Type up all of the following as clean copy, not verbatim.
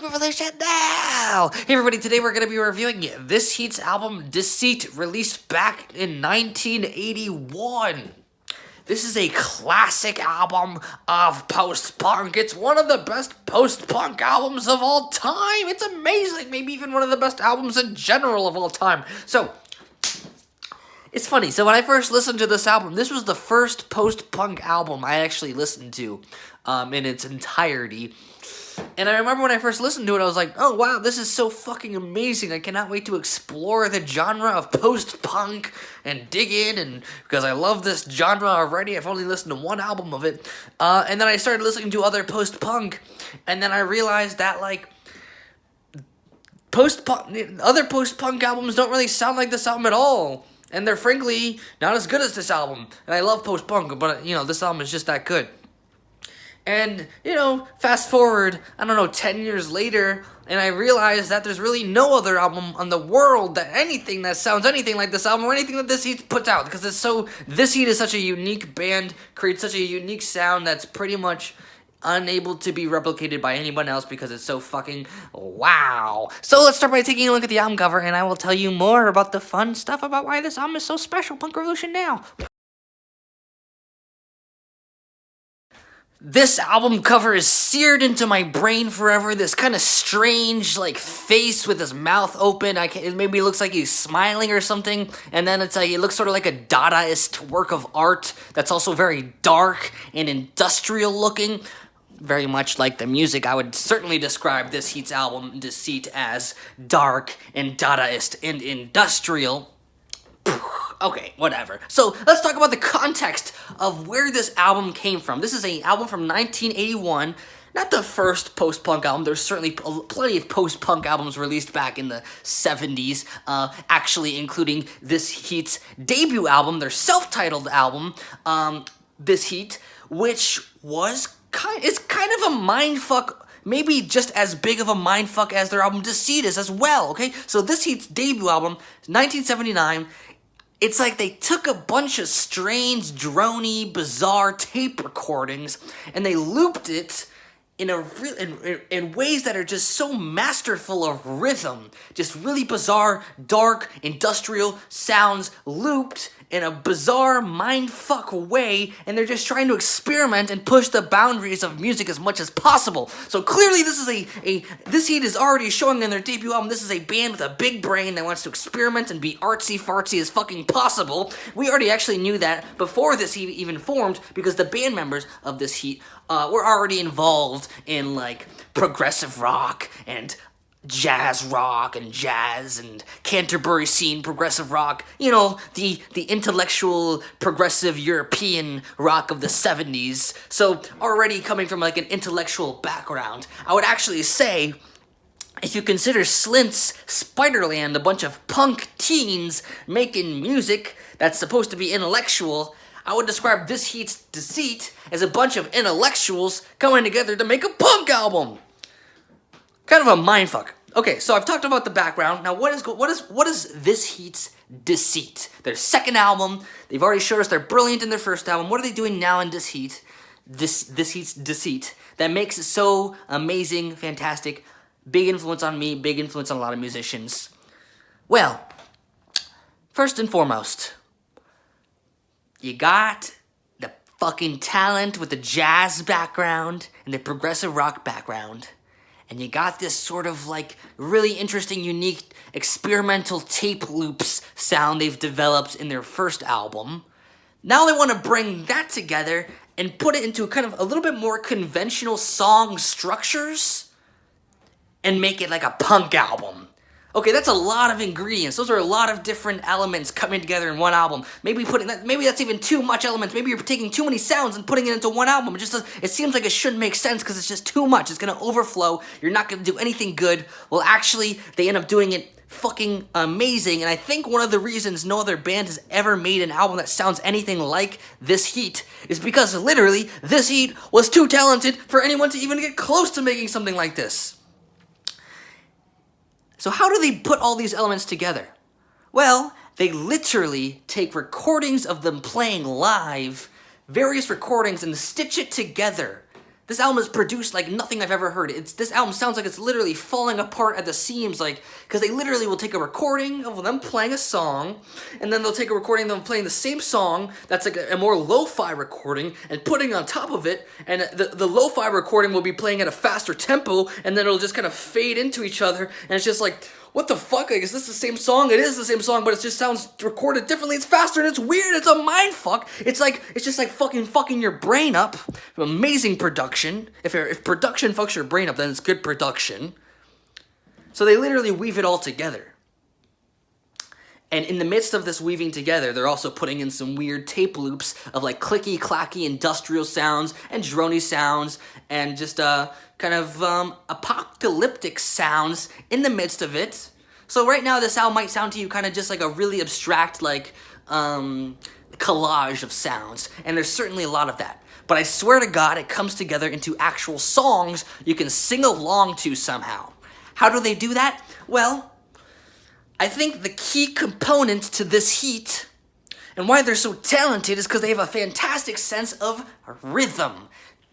Revolution now! Hey everybody, today we're going to be reviewing This Heat's album, Deceit, released back in 1981. This is a classic album of post-punk. It's one of the best post-punk albums of all time. It's amazing, maybe even one of the best albums in general of all time. So, it's funny, so when I first listened to this album, this was the first post-punk album I actually listened to in its entirety. And I remember when I first listened to it, I was like, oh wow, this is so fucking amazing. I cannot wait to explore the genre of post-punk and dig in, and because I love this genre already. I've only listened to one album of it. And then I started listening to other post-punk, and then I realized that, like, other post-punk albums don't really sound like this album at all. And they're frankly not as good as this album. And I love post-punk, but, you know, this album is just that good. And, you know, fast forward, I don't know, 10 years later, and I realized that there's really no other album on the world that sounds anything like this album or anything that This Heat puts out. Because This Heat is such a unique band, creates such a unique sound that's pretty much unable to be replicated by anyone else because it's so fucking wow. So let's start by taking a look at the album cover, and I will tell you more about the fun stuff about why this album is so special. Punk Revolution now. This album cover is seared into my brain forever. This kind of strange, like, face with his mouth open. It maybe looks like he's smiling or something. And then it's like, it looks sort of like a Dadaist work of art that's also very dark and industrial looking. Very much like the music. I would certainly describe This Heat's album, Deceit, as dark and Dadaist and industrial. Okay, whatever. So, let's talk about the context of where this album came from. This is an album from 1981, not the first post-punk album. There's certainly plenty of post-punk albums released back in the 70s, actually including This Heat's debut album, their self-titled album, This Heat, which is kind of a mindfuck. Maybe just as big of a mindfuck as their album Deceit is as well, okay? So This Heat's debut album, 1979, it's like they took a bunch of strange, droney, bizarre tape recordings, and they looped it in ways that are just so masterful of rhythm. Just really bizarre, dark, industrial sounds looped in a bizarre mindfuck way, and they're just trying to experiment and push the boundaries of music as much as possible. So clearly this is This Heat is already showing in their debut album, this is a band with a big brain that wants to experiment and be artsy-fartsy as fucking possible. We already actually knew that before This Heat even formed, because the band members of This Heat were already involved in, like, progressive rock and jazz rock and jazz and Canterbury scene progressive rock, you know, the intellectual progressive European rock of the 70s. So already coming from, like, an intellectual background, I would actually say, if you consider Slint's Spiderland a bunch of punk teens making music that's supposed to be intellectual, I would describe This Heat's Deceit as a bunch of intellectuals coming together to make a punk album. Kind of a mindfuck. Okay, so I've talked about the background. Now, what is This Heat's Deceit? Their second album. They've already showed us they're brilliant in their first album. What are they doing now in This Heat? This Heat's Deceit that makes it so amazing, fantastic, big influence on me, big influence on a lot of musicians. Well, first and foremost, you got the fucking talent with the jazz background and the progressive rock background. And you got this sort of, like, really interesting, unique, experimental tape loops sound they've developed in their first album. Now they want to bring that together and put it into kind of a little bit more conventional song structures and make it like a punk album. Okay, that's a lot of ingredients. Those are a lot of different elements coming together in one album. Maybe that's even too much elements. Maybe you're taking too many sounds and putting it into one album. It seems like it shouldn't make sense because it's just too much. It's gonna overflow. You're not gonna do anything good. Well, actually, they end up doing it fucking amazing. And I think one of the reasons no other band has ever made an album that sounds anything like This Heat is because literally This Heat was too talented for anyone to even get close to making something like this. So how do they put all these elements together? Well, they literally take recordings of them playing live, various recordings, and stitch it together This album is produced like nothing I've ever heard. This album sounds like it's literally falling apart at the seams, like, because they literally will take a recording of them playing a song, and then they'll take a recording of them playing the same song that's like a more lo-fi recording, and putting on top of it, and the lo-fi recording will be playing at a faster tempo, and then it'll just kind of fade into each other, and it's just like, what the fuck? Like, is this the same song? It is the same song, but it just sounds recorded differently. It's faster and it's weird. It's a mind fuck. It's just like fucking your brain up. Amazing production. If production fucks your brain up, then it's good production. So they literally weave it all together. And in the midst of this weaving together, they're also putting in some weird tape loops of like clicky, clacky, industrial sounds and droney sounds and just kind of apocalyptic sounds in the midst of it. So right now, this sound might sound to you kind of just like a really abstract, like, collage of sounds. And there's certainly a lot of that. But I swear to God, it comes together into actual songs you can sing along to somehow. How do they do that? Well, I think the key component to this heat and why they're so talented is because they have a fantastic sense of rhythm.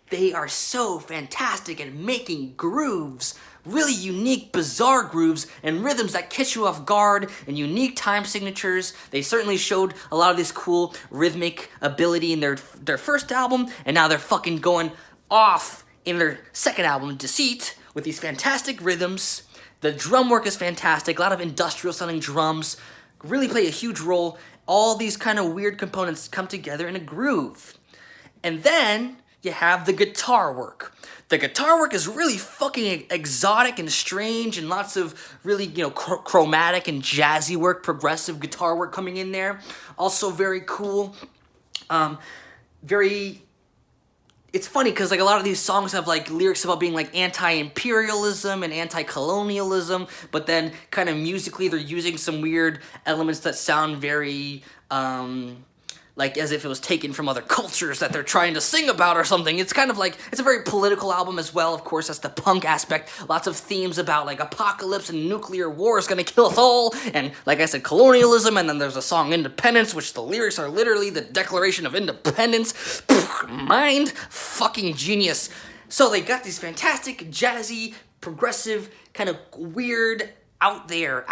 They are so fantastic at making grooves, really unique, bizarre grooves and rhythms that catch you off guard and unique time signatures. They certainly showed a lot of this cool rhythmic ability in their first album, and now they're fucking going off in their second album, Deceit, with these fantastic rhythms. The drum work is fantastic, a lot of industrial sounding drums, really play a huge role. All these kind of weird components come together in a groove. And then you have the guitar work. The guitar work is really fucking exotic and strange, and lots of really, chromatic and jazzy work, progressive guitar work coming in there. Also very cool. It's funny because like a lot of these songs have like lyrics about being like anti-imperialism and anti-colonialism, but then kind of musically they're using some weird elements that sound very like as if it was taken from other cultures that they're trying to sing about or something. It's kind of like, it's a very political album as well, of course, that's the punk aspect. Lots of themes about like apocalypse and nuclear war is gonna kill us all, and like I said, colonialism, and then there's a song Independence, which the lyrics are literally the Declaration of Independence. Mind fucking genius. So they got these fantastic, jazzy, progressive, kind of weird, out there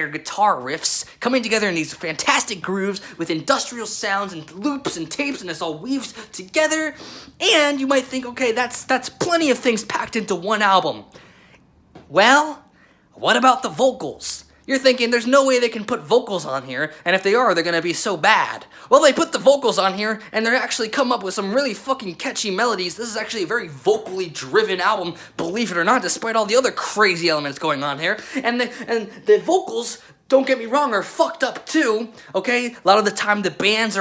guitar riffs coming together in these fantastic grooves with industrial sounds and loops and tapes, and it's all weaves together. And you might think, okay, that's plenty of things packed into one album. Well, what about the vocals? You're thinking there's no way they can put vocals on here, and if they are, they're gonna be so bad. Well, they put the vocals on here, and they're actually come up with some really fucking catchy melodies. This is actually a very vocally driven album, believe it or not, despite all the other crazy elements going on here. And the vocals, don't get me wrong, are fucked up too, okay? A lot of the time the bands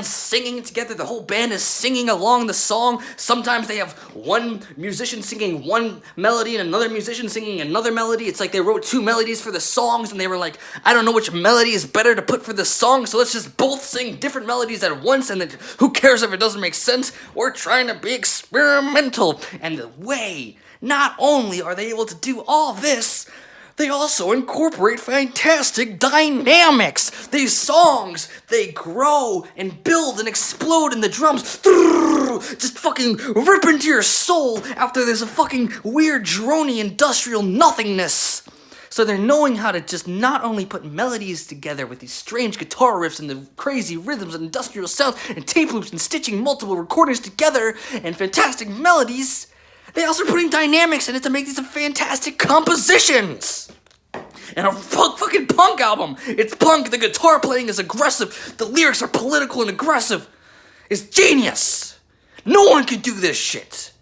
singing together, the whole band is singing along the song. Sometimes they have one musician singing one melody and another musician singing another melody. It's like they wrote two melodies for the songs and they were like, I don't know which melody is better to put for the song, so let's just both sing different melodies at once, and then who cares if it doesn't make sense? We're trying to be experimental. And the way, not only are they able to do all this, they also incorporate fantastic dynamics. These songs, they grow and build and explode in the drums. Just fucking rip into your soul after there's a fucking weird, drony, industrial nothingness. So they're knowing how to just not only put melodies together with these strange guitar riffs and the crazy rhythms and industrial sounds and tape loops and stitching multiple recordings together and fantastic melodies, they also put in dynamics in it to make these fantastic compositions. And a fucking punk album. It's punk, the guitar playing is aggressive, the lyrics are political and aggressive. It's genius. No one can do this shit.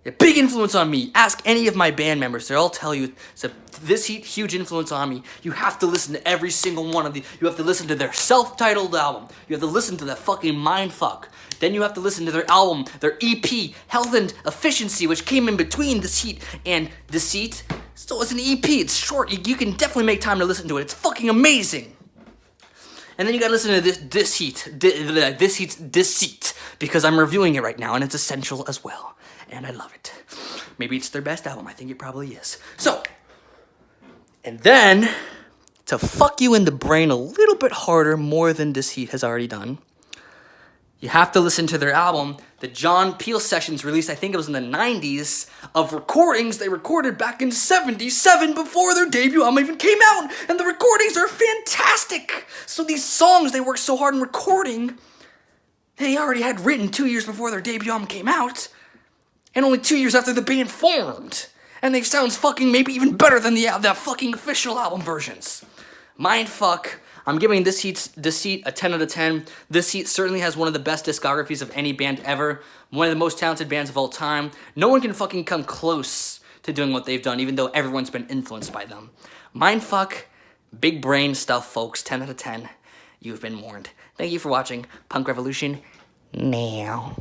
A big influence on me. Ask any of my band members, they'll all tell you it's this huge influence on me. You have to listen to every single one of these. You have to listen to their self-titled album. You have to listen to that fucking mindfuck. Then you have to listen to their album, their EP, Health and Efficiency, which came in between Deceit and Deceit. So it's an EP, it's short, you can definitely make time to listen to it. It's fucking amazing. And then you gotta listen to this Deceit, because I'm reviewing it right now, and it's essential as well. And I love it. Maybe it's their best album, I think it probably is. So, and then, to fuck you in the brain a little bit harder, more than Deceit has already done, You have to listen to their album. The John Peel sessions released, I think it was in the 90s, of recordings they recorded back in 77 before their debut album even came out. And the recordings are fantastic. So these songs they worked so hard on recording, they already had written 2 years before their debut album came out. And only 2 years after the band formed. And they sound fucking maybe even better than the fucking official album versions. Mindfuck. I'm giving Deceit a 10 out of 10. Deceit certainly has one of the best discographies of any band ever. One of the most talented bands of all time. No one can fucking come close to doing what they've done, even though everyone's been influenced by them. Mindfuck, big brain stuff, folks. 10 out of 10. You've been warned. Thank you for watching Punk Revolution now.